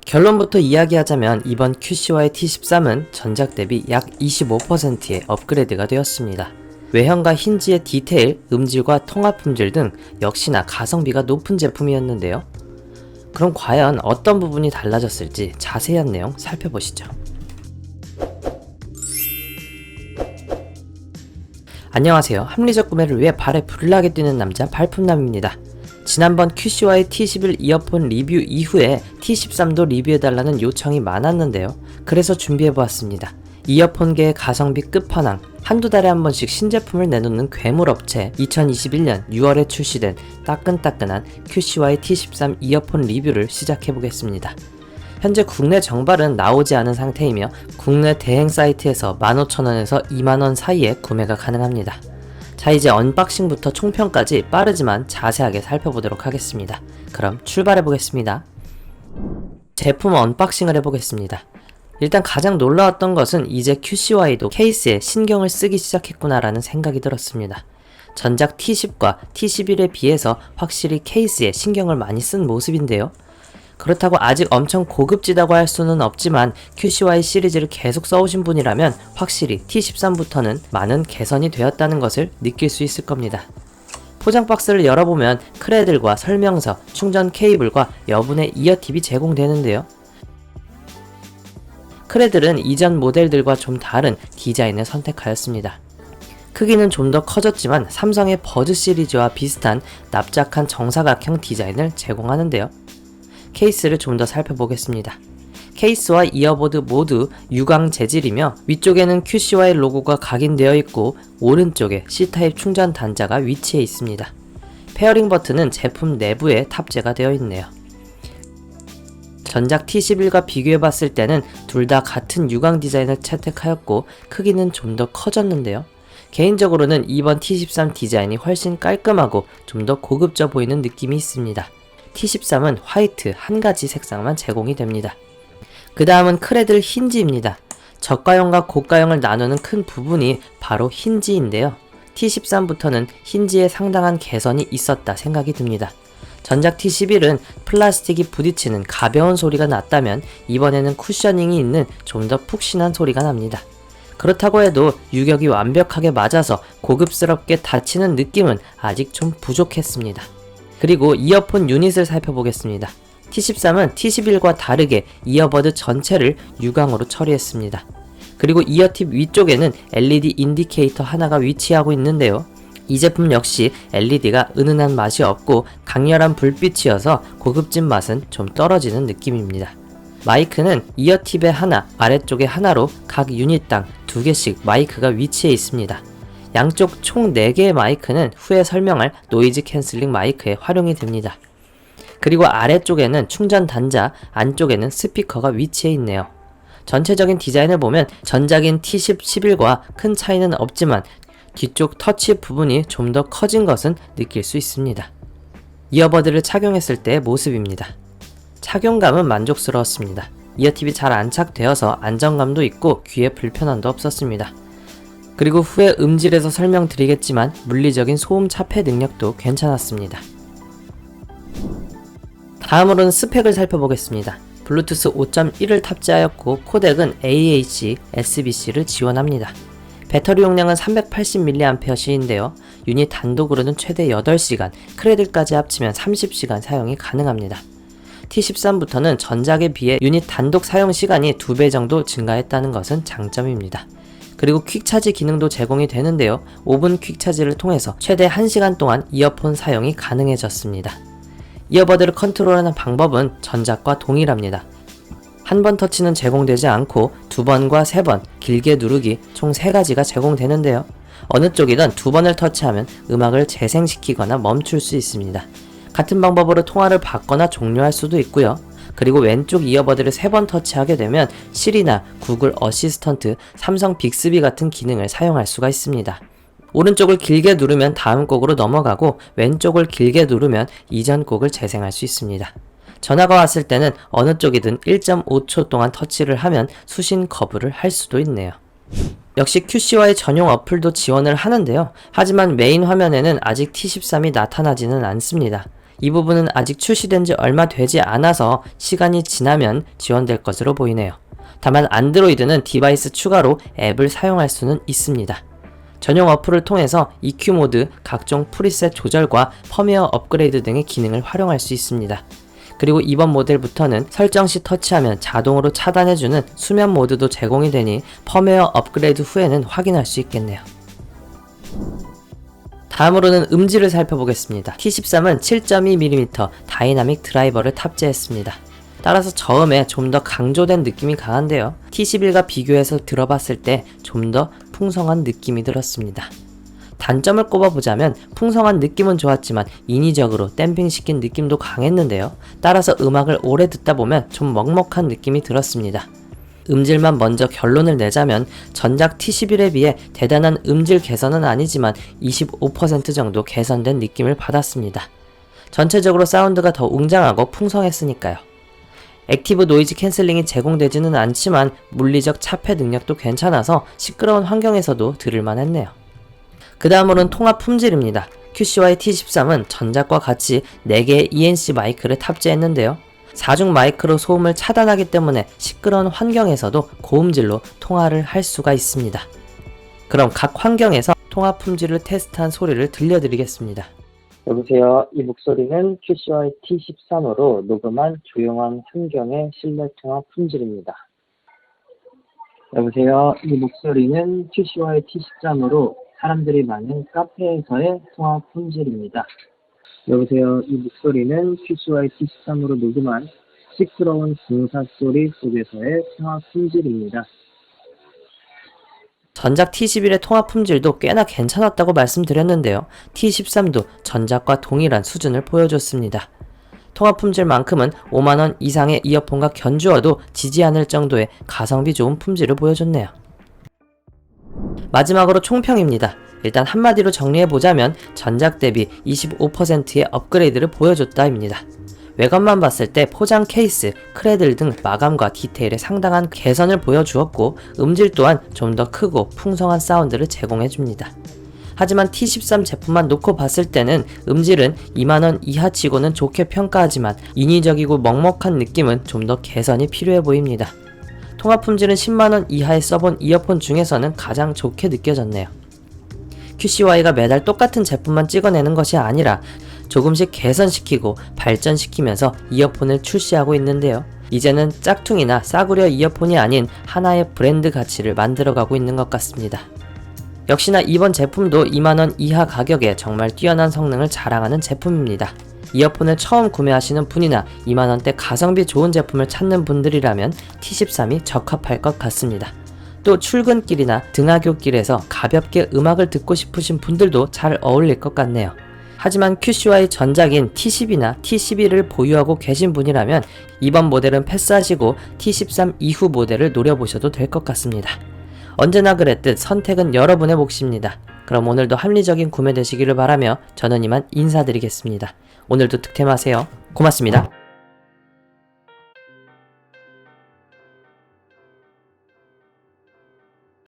결론부터 이야기하자면 이번 QCY T13은 전작 대비 약 25%의 업그레이드가 되었습니다. 외형과 힌지의 디테일, 음질과 통합 품질 등 역시나 가성비가 높은 제품이었는데요. 그럼 과연 어떤 부분이 달라졌을지 자세한 내용 살펴보시죠. 안녕하세요. 합리적 구매를 위해 발에 불나게 뛰는 남자 발품남입니다. 지난번 QCY T11 이어폰 리뷰 이후에 T13도 리뷰해달라는 요청이 많았는데요. 그래서 준비해보았습니다. 이어폰계의 가성비 끝판왕, 한두 달에 한 번씩 신제품을 내놓는 괴물업체 2021년 6월에 출시된 따끈따끈한 QCY T13 이어폰 리뷰를 시작해보겠습니다. 현재 국내 정발은 나오지 않은 상태이며 국내 대행 사이트에서 15,000원에서 20,000원 사이에 구매가 가능합니다. 자, 이제 언박싱부터 총평까지 빠르지만 자세하게 살펴보도록 하겠습니다. 그럼 출발해보겠습니다. 제품 언박싱을 해보겠습니다. 일단 가장 놀라웠던 것은 이제 QCY도 케이스에 신경을 쓰기 시작했구나라는 생각이 들었습니다. 전작 T10과 T11에 비해서 확실히 케이스에 신경을 많이 쓴 모습인데요. 그렇다고 아직 엄청 고급지다고 할 수는 없지만 QCY 시리즈를 계속 써오신 분이라면 확실히 T13부터는 많은 개선이 되었다는 것을 느낄 수 있을 겁니다. 포장 박스를 열어보면 크레들과 설명서, 충전 케이블과 여분의 이어팁이 제공되는데요. 크레들은 이전 모델들과 좀 다른 디자인을 선택하였습니다. 크기는 좀 더 커졌지만 삼성의 버즈 시리즈와 비슷한 납작한 정사각형 디자인을 제공하는데요. 케이스를 좀 더 살펴보겠습니다. 케이스와 이어보드 모두 유광 재질이며 위쪽에는 QCY 로고가 각인되어 있고 오른쪽에 C타입 충전 단자가 위치해 있습니다. 페어링 버튼은 제품 내부에 탑재가 되어 있네요. 전작 T11과 비교해봤을 때는 둘 다 같은 유광 디자인을 채택하였고 크기는 좀 더 커졌는데요. 개인적으로는 이번 T13 디자인이 훨씬 깔끔하고 좀 더 고급져 보이는 느낌이 있습니다. T13은 화이트 한 가지 색상만 제공이 됩니다. 그 다음은 크레들 힌지입니다. 저가형과 고가형을 나누는 큰 부분이 바로 힌지인데요. T13부터는 힌지에 상당한 개선이 있었다 생각이 듭니다. 전작 T11은 플라스틱이 부딪히는 가벼운 소리가 났다면 이번에는 쿠셔닝이 있는 좀 더 푹신한 소리가 납니다. 그렇다고 해도 유격이 완벽하게 맞아서 고급스럽게 닫히는 느낌은 아직 좀 부족했습니다. 그리고 이어폰 유닛을 살펴보겠습니다. T13은 T11과 다르게 이어버드 전체를 유광으로 처리했습니다. 그리고 이어팁 위쪽에는 LED 인디케이터 하나가 위치하고 있는데요. 이 제품 역시 LED가 은은한 맛이 없고 강렬한 불빛이어서 고급진 맛은 좀 떨어지는 느낌입니다. 마이크는 이어팁에 하나, 아래쪽에 하나로 각 유닛당 2개씩 마이크가 위치해 있습니다. 양쪽 총 4개의 마이크는 후에 설명할 노이즈 캔슬링 마이크에 활용이 됩니다. 그리고 아래쪽에는 충전 단자, 안쪽에는 스피커가 위치해 있네요. 전체적인 디자인을 보면 전작인 T10, 11과 큰 차이는 없지만 뒤쪽 터치 부분이 좀 더 커진 것은 느낄 수 있습니다. 이어버드를 착용했을 때의 모습입니다. 착용감은 만족스러웠습니다. 이어팁이 잘 안착되어서 안정감도 있고 귀에 불편함도 없었습니다. 그리고 후에 음질에서 설명드리겠지만 물리적인 소음 차폐 능력도 괜찮았습니다. 다음으로는 스펙을 살펴보겠습니다. 블루투스 5.1을 탑재하였고 코덱은 AAC, SBC를 지원합니다. 배터리 용량은 380mAh인데요. 유닛 단독으로는 최대 8시간, 크레들까지 합치면 30시간 사용이 가능합니다. T13부터는 전작에 비해 유닛 단독 사용 시간이 2배 정도 증가했다는 것은 장점입니다. 그리고 퀵차지 기능도 제공이 되는데요. 5분 퀵차지를 통해서 최대 1시간 동안 이어폰 사용이 가능해졌습니다. 이어버드를 컨트롤하는 방법은 전작과 동일합니다. 한 번 터치는 제공되지 않고 2번과 3번, 길게 누르기 총 3가지가 제공되는데요. 어느 쪽이든 2번을 터치하면 음악을 재생시키거나 멈출 수 있습니다. 같은 방법으로 통화를 받거나 종료할 수도 있고요. 그리고 왼쪽 이어버드를 3번 터치하게 되면 시리나 구글 어시스턴트, 삼성 빅스비 같은 기능을 사용할 수가 있습니다. 오른쪽을 길게 누르면 다음 곡으로 넘어가고 왼쪽을 길게 누르면 이전 곡을 재생할 수 있습니다. 전화가 왔을 때는 어느 쪽이든 1.5초 동안 터치를 하면 수신 거부를 할 수도 있네요. 역시 QCY 전용 어플도 지원을 하는데요. 하지만 메인 화면에는 아직 T13이 나타나지는 않습니다. 이 부분은 아직 출시된 지 얼마 되지 않아서 시간이 지나면 지원될 것으로 보이네요. 다만 안드로이드는 디바이스 추가로 앱을 사용할 수는 있습니다. 전용 어플을 통해서 EQ 모드, 각종 프리셋 조절과 펌웨어 업그레이드 등의 기능을 활용할 수 있습니다. 그리고 이번 모델부터는 설정 시 터치하면 자동으로 차단해주는 수면 모드도 제공이 되니 펌웨어 업그레이드 후에는 확인할 수 있겠네요. 다음으로는 음질을 살펴보겠습니다. T13은 7.2mm 다이나믹 드라이버를 탑재했습니다. 따라서 저음에 좀 더 강조된 느낌이 강한데요. T11과 비교해서 들어봤을 때 좀 더 풍성한 느낌이 들었습니다. 단점을 꼽아보자면 풍성한 느낌은 좋았지만 인위적으로 댐핑시킨 느낌도 강했는데요. 따라서 음악을 오래 듣다 보면 좀 먹먹한 느낌이 들었습니다. 음질만 먼저 결론을 내자면 전작 T11에 비해 대단한 음질 개선은 아니지만 25% 정도 개선된 느낌을 받았습니다. 전체적으로 사운드가 더 웅장하고 풍성했으니까요. 액티브 노이즈 캔슬링이 제공되지는 않지만 물리적 차폐 능력도 괜찮아서 시끄러운 환경에서도 들을만 했네요. 그 다음으로는 통화 품질입니다. QCY T13은 전작과 같이 4개의 ENC 마이크를 탑재했는데요. 4중 마이크로 소음을 차단하기 때문에 시끄러운 환경에서도 고음질로 통화를 할 수가 있습니다. 그럼 각 환경에서 통화 품질을 테스트한 소리를 들려드리겠습니다. 여보세요. 이 목소리는 QCY T13으로 녹음한 조용한 환경의 실내 통화 품질입니다. 여보세요. 이 목소리는 QCY T13으로 사람들이 많은 카페에서의 통화 품질입니다. 여보세요. 이 목소리는 QCY T13으로 녹음한 시끄러운 공사 소리 속에서의 통화 품질입니다. 전작 T11의 통화 품질도 꽤나 괜찮았다고 말씀드렸는데요. T13도 전작과 동일한 수준을 보여줬습니다. 통화 품질만큼은 5만원 이상의 이어폰과 견주어도 지지 않을 정도의 가성비 좋은 품질을 보여줬네요. 마지막으로 총평입니다. 일단 한마디로 정리해보자면 전작 대비 25%의 업그레이드를 보여줬다입니다. 외관만 봤을 때 포장 케이스, 크레들 등 마감과 디테일에 상당한 개선을 보여주었고 음질 또한 좀 더 크고 풍성한 사운드를 제공해줍니다. 하지만 T13 제품만 놓고 봤을 때는 음질은 2만원 이하치고는 좋게 평가하지만 인위적이고 먹먹한 느낌은 좀 더 개선이 필요해 보입니다. 통화 품질은 10만원 이하에 써본 이어폰 중에서는 가장 좋게 느껴졌네요. QCY가 매달 똑같은 제품만 찍어내는 것이 아니라 조금씩 개선시키고 발전시키면서 이어폰을 출시하고 있는데요. 이제는 짝퉁이나 싸구려 이어폰이 아닌 하나의 브랜드 가치를 만들어가고 있는 것 같습니다. 역시나 이번 제품도 2만원 이하 가격에 정말 뛰어난 성능을 자랑하는 제품입니다. 이어폰을 처음 구매하시는 분이나 2만원대 가성비 좋은 제품을 찾는 분들이라면 T13이 적합할 것 같습니다. 또 출근길이나 등하굣길에서 가볍게 음악을 듣고 싶으신 분들도 잘 어울릴 것 같네요. 하지만 QCY 전작인 T10이나 T11을 보유하고 계신 분이라면 이번 모델은 패스하시고 T13 이후 모델을 노려보셔도 될 것 같습니다. 언제나 그랬듯 선택은 여러분의 몫입니다. 그럼 오늘도 합리적인 구매 되시기를 바라며 저는 이만 인사드리겠습니다. 오늘도 득템하세요. 고맙습니다.